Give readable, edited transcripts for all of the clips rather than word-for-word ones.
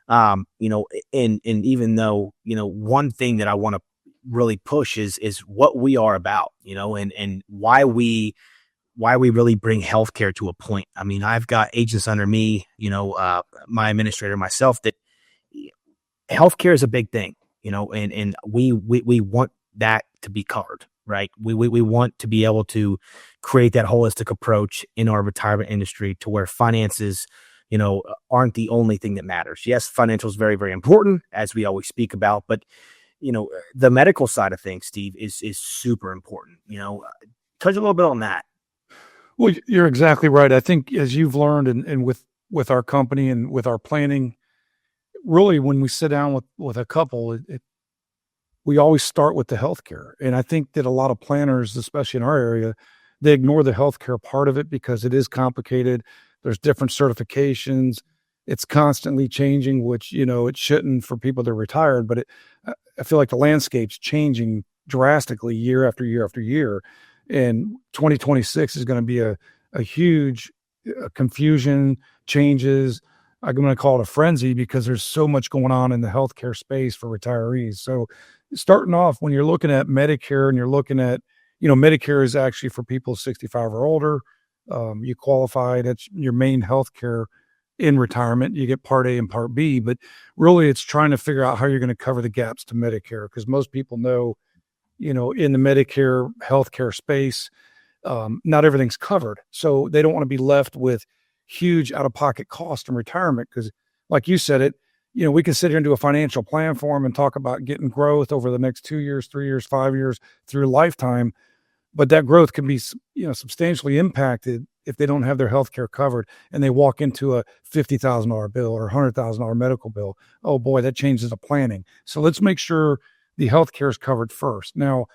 And even though, one thing that I want to really push is what we are about, and why we really bring healthcare to a point. I mean, I've got agents under me, my administrator, myself, that healthcare is a big thing, and we want that to be covered, right? We want to be able to create that holistic approach in our retirement industry to where finances, aren't the only thing that matters. Yes, financial is very, very important, as we always speak about, but the medical side of things, Steve, is super important. Touch a little bit on that. Well, you're exactly right. I think as you've learned and with our company and with our planning, really when we sit down with a couple, we always start with the healthcare. And I think that a lot of planners, especially in our area, they ignore the healthcare part of it because it is complicated. There's different certifications. It's constantly changing, which, it shouldn't for people that are retired, but I feel like the landscape's changing drastically year after year after year. And 2026 is going to be a huge confusion, changes. I'm going to call it a frenzy because there's so much going on in the healthcare space for retirees. So starting off, when you're looking at Medicare and you're looking at, Medicare is actually for people 65 or older. You qualify, that's your main healthcare in retirement. You get Part A and Part B, but really it's trying to figure out how you're going to cover the gaps to Medicare, because most people know, in the Medicare healthcare space, not everything's covered. So they don't want to be left with huge out-of-pocket cost in retirement because, like you said it, we can sit here and do a financial plan for them and talk about getting growth over the next 2 years, 3 years, 5 years through a lifetime. But that growth can be, substantially impacted if they don't have their healthcare covered and they walk into a $50,000 bill or $100,000 medical bill. Oh boy, that changes the planning. So let's make sure the healthcare is covered first. Now,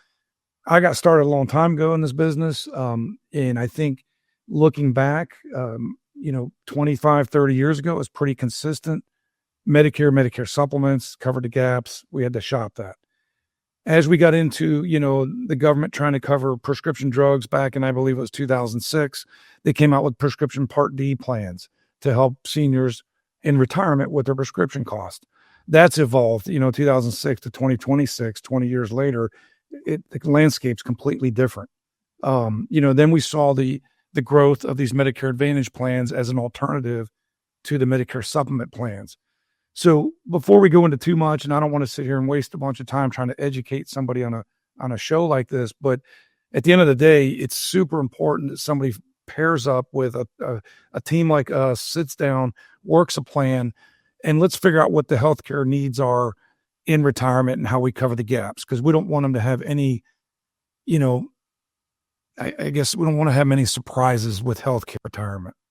I got started a long time ago in this business. And I think looking back, 25, 30 years ago, it was pretty consistent. Medicare supplements covered the gaps. We had to shop that. As we got into, the government trying to cover prescription drugs back in, I believe it was 2006, they came out with prescription Part D plans to help seniors in retirement with their prescription costs. That's evolved, 2006 to 2026, 20 years later, the landscape's completely different. Then we saw the growth of these Medicare Advantage plans as an alternative to the Medicare supplement plans. So before we go into too much, and I don't want to sit here and waste a bunch of time trying to educate somebody on a show like this, but at the end of the day, it's super important that somebody pairs up with a team like us, sits down, works a plan, and let's figure out what the healthcare needs are in retirement and how we cover the gaps. Because we don't want them to have any, I guess we don't want to have many surprises with healthcare retirement.